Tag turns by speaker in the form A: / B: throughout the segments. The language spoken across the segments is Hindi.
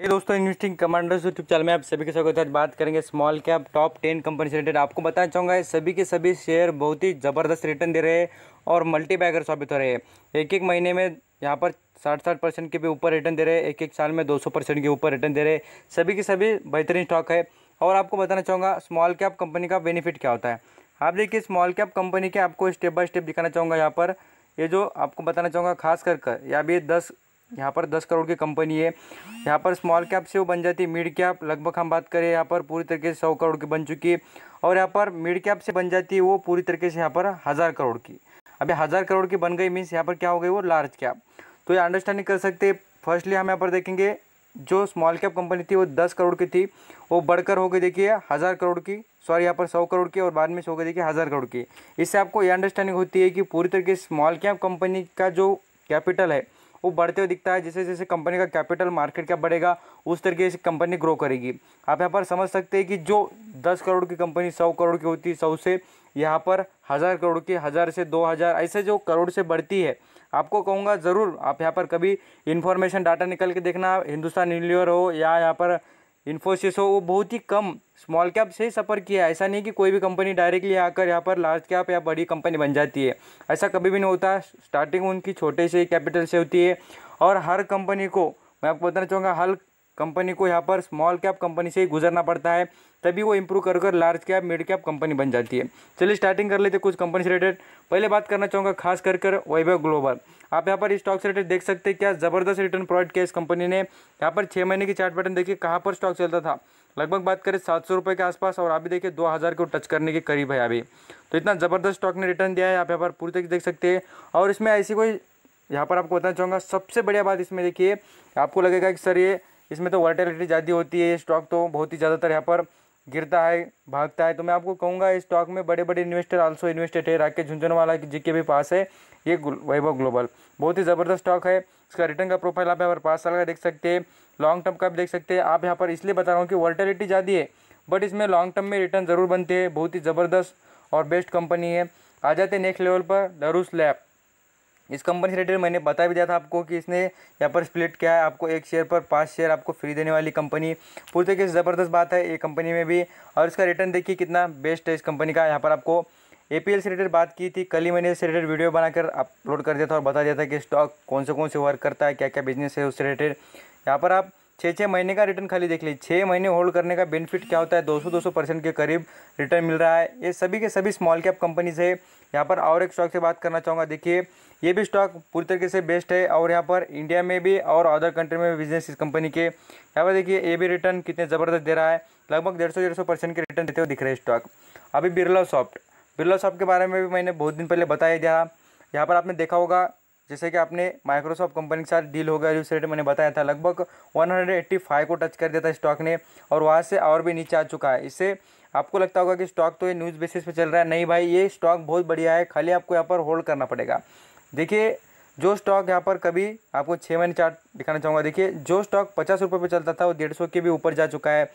A: ये दोस्तों इन्वेस्टिंग कमांडर्स यूट्यूब चैनल में आप सभी के साथ बात करेंगे स्मॉल कैप टॉप 10 कंपनी से रिलेटेड। आपको बताना चाहूँगा सभी के सभी शेयर बहुत ही ज़बरदस्त रिटर्न दे रहे हैं और मल्टी बैगर साबित हो रहे हैं। एक एक महीने में यहाँ पर 60% के भी ऊपर रिटर्न दे रहे हैं, एक एक साल में 200% के ऊपर रिटर्न दे रहे हैं। सभी के सभी बेहतरीन स्टॉक है। और आपको बताना चाहूँगा स्मॉल कैप कंपनी का बेनिफिट क्या होता है। आप देखिए स्मॉल कैप कंपनी के आपको स्टेप बाय स्टेप दिखाना चाहूँगा। यहाँ पर ये जो आपको बताना चाहूँगा खास कर या भी 10 करोड़ की कंपनी है। यहाँ पर स्मॉल कैप से वो बन जाती है मिड कैप। लगभग हम बात करें यहाँ पर पूरी तरीके से 100 करोड़ की बन चुकी है। और यहाँ पर मिड कैप से बन जाती है वो पूरी तरीके से यहाँ पर 1000 करोड़ की। अभी 1000 करोड़ की बन गई मीन्स यहाँ पर क्या हो गई वो लार्ज कैप। तो ये अंडरस्टैंडिंग कर सकते हैं। फर्स्टली हम यहाँ पर देखेंगे जो स्मॉल कैप कंपनी थी वो 10 करोड़ की थी, वो बढ़कर हो गई देखिए 1000 करोड़ की, सॉरी यहाँ पर 100 करोड़ की, और बाद में हो गई देखिए 1000 करोड़ की। इससे आपको ये अंडरस्टैंडिंग होती है कि पूरी तरीके से स्मॉल कैप कंपनी का जो कैपिटल है वो बढ़ते हुए दिखता है। जैसे जैसे कंपनी का कैपिटल मार्केट कैप बढ़ेगा उस तरीके से कंपनी ग्रो करेगी। आप यहाँ पर समझ सकते हैं कि जो 10 करोड़ की कंपनी 100 करोड़ की होती है, 100 से यहाँ पर 1000 करोड़ की, 1000 से 2000 ऐसे जो करोड़ से बढ़ती है। आपको कहूँगा ज़रूर आप यहाँ पर कभी इन्फॉर्मेशन डाटा निकल के देखना, हिंदुस्तान यूनिलीवर हो या यहाँ पर इन्फोसिस हो, वो बहुत ही कम स्मॉल कैप से ही सफ़र किया है। ऐसा नहीं कि कोई भी कंपनी डायरेक्टली आकर यहाँ पर लार्ज कैप या बड़ी कंपनी बन जाती है, ऐसा कभी भी नहीं होता। स्टार्टिंग उनकी छोटे से कैपिटल से होती है। और हर कंपनी को मैं आपको बताना चाहूँगा हर कंपनी को यहाँ पर स्मॉल कैप कंपनी से ही गुजरना पड़ता है, तभी वो इंप्रूव कर large cap mid cap company बन जाती है। चलिए स्टार्टिंग कर लेते कुछ कंपनी से रिलेटेड। पहले बात करना चाहूँगा खास कर वैभव ग्लोबल। आप यहाँ पर इस स्टॉक से रिलेटेड देख सकते हैं क्या ज़बरदस्त रिटर्न प्रोवाइड किया इस कंपनी ने। यहाँ पर 6 महीने की चार्ट पैटर्न देखिए कहाँ पर स्टॉक चलता था, लगभग बात करें 700 रुपये के आसपास, और अभी देखिए 2000 को टच करने के करीब है अभी। तो इतना ज़बरदस्त स्टॉक ने रिटर्न दिया है, आप यहाँ पर पूरी तरीके देख सकते हैं। और इसमें ऐसी कोई यहाँ पर आपको बताना चाहूँगा सबसे बढ़िया बात इसमें देखिए, आपको लगेगा कि सर ये इसमें तो वॉलेटिलिटी ज़्यादा होती है, ये स्टॉक तो बहुत ही ज़्यादातर यहाँ पर गिरता है भागता है। तो मैं आपको कहूँगा इस स्टॉक में बड़े बड़े इन्वेस्टर आल्सो इन्वेस्टेड है। राकेश झुंझुनवाला जी के भी पास है ये वैभव ग्लोबल, बहुत ही ज़बरदस्त स्टॉक है। इसका रिटर्न का प्रोफाइल आप यहाँ पर 5 साल का देख सकते हैं, लॉन्ग टर्म का भी देख सकते हैं। आप यहाँ पर इसलिए बता रहा हूँ कि वॉलेटिलिटी ज़्यादा है बट इसमें लॉन्ग टर्म में रिटर्न ज़रूर बनते हैं। बहुत ही ज़बरदस्त और बेस्ट कंपनी है। आ जाते हैं नेक्स्ट लेवल पर लरूस लैब। इस कंपनी से रिलेटेड मैंने बता भी दिया था आपको कि इसने यहाँ पर स्प्लिट किया है, आपको एक शेयर पर 5 शेयर आपको फ्री देने वाली कंपनी। पूरी तरीके से ज़बरदस्त बात है ये कंपनी में भी। और इसका रिटर्न देखिए कितना बेस्ट है इस कंपनी का। यहाँ पर आपको APL से रिलेटेड बात की थी, कल ही मैंने इससे रिलेटेड वीडियो बनाकर अपलोड कर दिया था और बता दिया था कि स्टॉक कौन से वर्क करता है, क्या क्या बिजनेस है उससे रिलेटेड। यहाँ पर आप 6 महीने का रिटर्न खाली देख लीजिए, 6 महीने होल्ड करने का बेनिफिट क्या होता है, 200% के करीब रिटर्न मिल रहा है। ये सभी के सभी स्मॉल कैप कंपनीज है। यहाँ पर और एक स्टॉक से बात करना चाहूँगा, देखिए ये भी स्टॉक पूरी तरीके से बेस्ट है और यहाँ पर इंडिया में भी और अदर कंट्री में भी बिजनेस इस कंपनी के। यहाँ पर देखिए ये भी रिटर्न कितने ज़बरदस्त दे रहा है, लगभग 150% के रिटर्न देते हुए दिख रहे हैं स्टॉक। अभी बिरला सॉफ्ट के बारे में भी मैंने बहुत दिन पहले बताया था। यहाँ पर आपने देखा होगा जैसे कि आपने माइक्रोसॉफ्ट कंपनी के साथ डील हो गया, जो रेट मैंने बताया था, लगभग 185 को टच कर दिया था स्टॉक ने और वहाँ से और भी नीचे आ चुका है। इससे आपको लगता होगा कि स्टॉक तो ये न्यूज़ बेसिस पे चल रहा है, नहीं भाई ये स्टॉक बहुत बढ़िया है, खाली आपको यहाँ पर होल्ड करना पड़ेगा। देखिए जो स्टॉक यहाँ पर कभी आपको 6 महीने चार्ट दिखाना चाहूँगा, देखिए जो स्टॉक 50 रुपये पर चलता था वो 150 के भी ऊपर जा चुका है,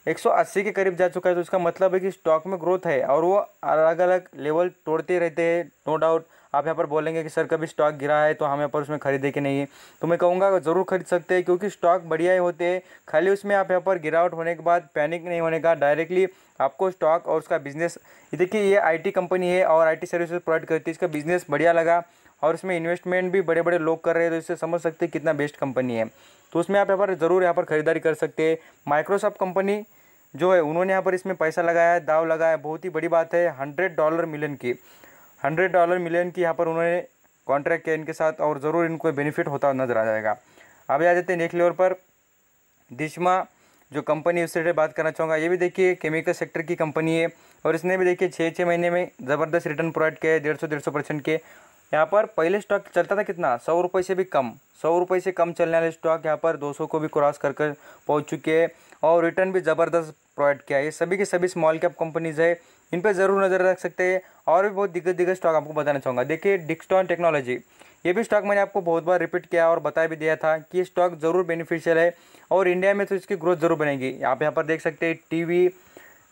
A: 180 के करीब जा चुका है। तो इसका मतलब है कि स्टॉक में ग्रोथ है और वो अलग अलग लेवल तोड़ते रहते हैं। नो डाउट आप यहाँ पर बोलेंगे कि सर कभी स्टॉक गिरा है तो हम यहाँ पर उसमें खरीदे कि नहीं है, तो मैं कहूँगा ज़रूर खरीद सकते हैं क्योंकि स्टॉक बढ़िया ही होते हैं। खाली उसमें आप यहाँ पर गिरावट होने के बाद पैनिक नहीं होने का, डायरेक्टली आपको स्टॉक और उसका बिजनेस, देखिए ये IT कंपनी है और IT सर्विसेज प्रोवाइड करती है, इसका बिजनेस बढ़िया लगा और इसमें इन्वेस्टमेंट भी बड़े बड़े लोग कर रहे हैं, तो इससे समझ सकते हैं कितना बेस्ट कंपनी है। तो उसमें आप यहाँ पर ज़रूर यहाँ पर खरीदारी कर सकते हैं। माइक्रोसॉफ्ट कंपनी जो है उन्होंने यहाँ पर इसमें पैसा लगाया है, दाव लगाया है, बहुत ही बड़ी बात है। $100 मिलियन की यहाँ पर उन्होंने कॉन्ट्रैक्ट किया इनके साथ और ज़रूर इनको बेनिफिट होता नजर आ जाएगा। अब आ जाते हैं नेक्स्ट लेवल पर दिशमा जो कंपनी उससे रिलेटेड बात करना चाहूँगा। ये भी देखिए केमिकल सेक्टर की कंपनी है और इसने भी देखिए 6 महीने में ज़बरदस्त रिटर्न प्रोवाइड किया है, 150% के। यहाँ पर पहले स्टॉक चलता था कितना, 100 रुपये से भी कम, 100 रुपये से कम चलने वाले स्टॉक यहाँ पर 200 को भी क्रॉस कर पहुँच चुके हैं और रिटर्न भी ज़बरदस्त प्रोवाइड किया है। ये सभी के सभी स्मॉल कैप कंपनीज़ है, इन पर ज़रूर नज़र रख सकते हैं। और भी बहुत दिग्गज स्टॉक आपको बताना चाहूँगा, देखिए डिक्सटॉन टेक्नोलॉजी, ये भी स्टॉक मैंने आपको बहुत बार रिपीट किया और बता भी दिया था कि ये स्टॉक ज़रूर बेनिफिशियल है और इंडिया में तो इसकी ग्रोथ ज़रूर बनेगी। आप यहाँ पर देख सकते हैं टीवी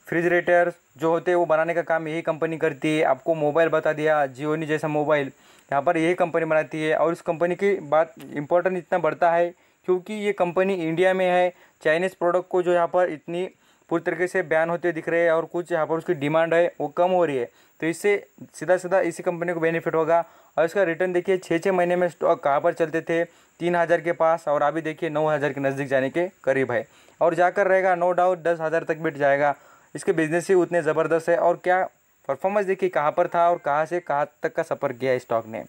A: रेफ्रिजरेटर जो होते हैं वो बनाने का काम यही कंपनी करती है। आपको मोबाइल बता दिया, जियोनी जैसा मोबाइल यहाँ पर यही कंपनी बनाती है और इस कंपनी की बात इंपॉर्टेंट इतना बढ़ता है क्योंकि ये कंपनी इंडिया में है। चाइनीज़ प्रोडक्ट को जो यहाँ पर इतनी पूरी तरीके से बैन होते दिख रहे हैं और कुछ यहाँ पर उसकी डिमांड है वो कम हो रही है, तो इससे सीधा सीधा इसी कंपनी को बेनिफिट होगा। और इसका रिटर्न देखिए 6 महीने में स्टॉक कहाँ पर चलते थे 3000 के पास, और अभी देखिए 9000 के नज़दीक जाने के करीब है, और जाकर रहेगा नो डाउट 10,000 तक भी जाएगा। इसके बिजनेस ही उतने ज़बरदस्त है, और क्या परफॉर्मेंस देखिए कहाँ पर था और कहाँ से कहाँ तक का सफ़र किया स्टॉक ने।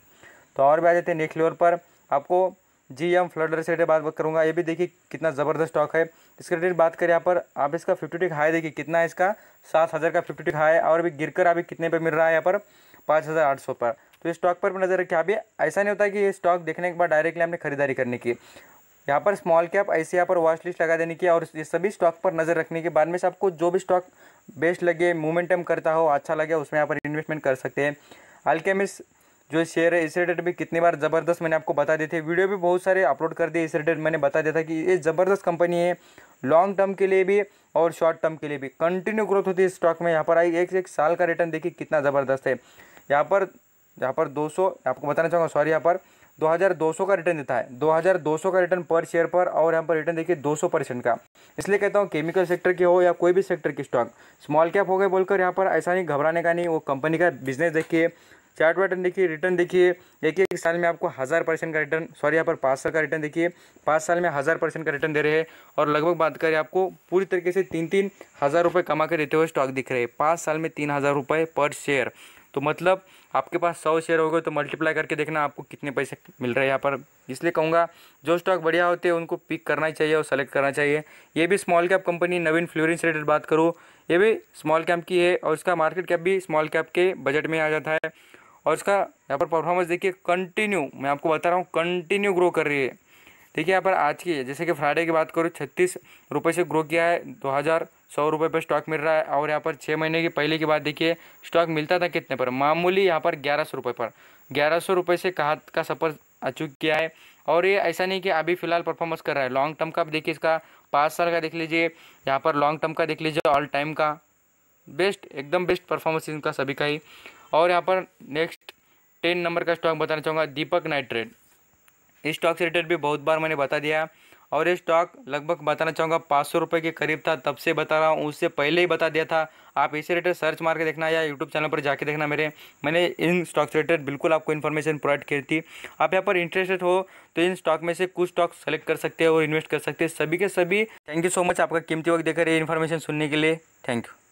A: तो और भी आ जाते हैं नेक्स्ट लेवल पर। आपको GM फ्लडर से बात करूँगा, ये भी देखिए कितना ज़बरदस्त स्टॉक है। इसके रिलेटेड बात करें यहाँ पर, आप इसका 50 टिक हाई देखिए कितना है इसका, 7000 का 50 टिक हाई है, और अभी गिरकर अभी कितने पे मिल रहा है यहाँ पर 5800 पर। तो इस स्टॉक पर भी नज़र रखिए। अभी ऐसा नहीं होता कि ये स्टॉक देखने के बाद डायरेक्टली आपने खरीदारी करने की, यहाँ पर स्मॉल कैप ऐसे यहाँ पर वॉच लिस्ट लगा देने की, और ये सभी स्टॉक पर नज़र रखने के बाद में से आपको जो भी स्टॉक बेस्ट लगे, मोमेंटम करता हो, अच्छा लगे, उसमें यहाँ पर इन्वेस्टमेंट कर सकते हैं। अल्केमिस्ट जो शेयर है इस रिलेटेड भी कितनी बार ज़बरदस्त मैंने आपको बता दिए थे, वीडियो भी बहुत सारे अपलोड कर दिए इस रिलेटेड। मैंने बता दिया था कि ये ज़बरदस्त कंपनी है, लॉन्ग टर्म के लिए भी और शॉर्ट टर्म के लिए भी कंटिन्यू ग्रोथ होती है इस स्टॉक में। यहाँ पर आई एक साल का रिटर्न देखिए कितना ज़बरदस्त है। यहाँ पर 200 आपको बताना चाहूँगा, सॉरी, यहाँ पर 2200 का रिटर्न देता है, 2200 का रिटर्न पर शेयर पर, और यहाँ पर रिटर्न देखिए 200% का। इसलिए कहता हूँ केमिकल सेक्टर के हो या कोई भी सेक्टर की स्टॉक, स्मॉल कैप हो गए बोलकर यहाँ पर ऐसा नहीं घबराने का नहीं। वो कंपनी का बिजनेस देखिए, चार्ट पैटर्न देखिए, रिटर्न देखिए, एक साल में आपको 1000% का रिटर्न, सॉरी यहाँ पर 5 साल का रिटर्न देखिए, 5 साल में 1000% का रिटर्न दे रहे हैं। और लगभग बात करें आपको पूरी तरीके से 3-3 हज़ार रुपये कमा कर देते हुए स्टॉक दिख रहे हैं, 5 साल में 3000 रुपये पर शेयर। तो मतलब आपके पास 100 शेयर हो गए तो मल्टीप्लाई करके देखना आपको कितने पैसे मिल रहे हैं यहाँ पर। इसलिए कहूँगा जो स्टॉक बढ़िया होते हैं उनको पिक करना ही चाहिए और सेलेक्ट करना चाहिए। ये भी स्मॉल कैप कंपनी नवीन फ्लोरिन से रिलेटेड बात करूँ, ये भी स्मॉल कैप की है, और इसका मार्केट कैप भी स्मॉल कैप के बजट में आ जाता है। और इसका यहाँ पर परफॉर्मेंस देखिए कंटिन्यू, मैं आपको बता रहा हूँ कंटिन्यू ग्रो कर रही है। देखिए यहाँ पर आज की जैसे कि फ्राइडे की बात करूँ 36 रुपये से ग्रो किया है, 2100 रुपये पर स्टॉक मिल रहा है। और यहाँ पर 6 महीने की पहले की बात देखिए स्टॉक मिलता था कितने पर, मामूली यहाँ पर 1100 रुपये पर, 1100 रुपये से कहाँ का सफ़र अचूक किया है। और ये ऐसा नहीं कि अभी फ़िलहाल परफॉर्मेंस कर रहा है, लॉन्ग टर्म का आप देखिए, इसका 5 साल का देख लीजिए, यहाँ पर लॉन्ग टर्म का देख लीजिए, ऑल टाइम का बेस्ट, एकदम बेस्ट परफॉर्मेंस इनका सभी का ही। और यहाँ पर नेक्स्ट 10 नंबर का स्टॉक बताना चाहूँगा, दीपक नाइट्रेट। इस स्टॉक से रिलेटेड भी बहुत बार मैंने बता दिया, और ये स्टॉक लगभग बताना चाहूँगा 500 रुपये के करीब था, तब से बता रहा हूँ, उससे पहले ही बता दिया था। आप इसे रिलेटेड सर्च मार के देखना या यूट्यूब चैनल पर जाके देखना, मैंने इन स्टॉक से रिलेटेड बिल्कुल आपको इन्फॉर्मेशन प्रोवाइड की थी। आप यहाँ पर इंटरेस्टेड हो तो इन स्टॉक में से कुछ स्टॉक सेलेक्ट कर सकते हैं और इन्वेस्ट कर सकते हैं, सभी के सभी। थैंक यू सो मच आपका कीमती वक्त देकर ये इन्फॉर्मेशन सुनने के लिए, थैंक यू।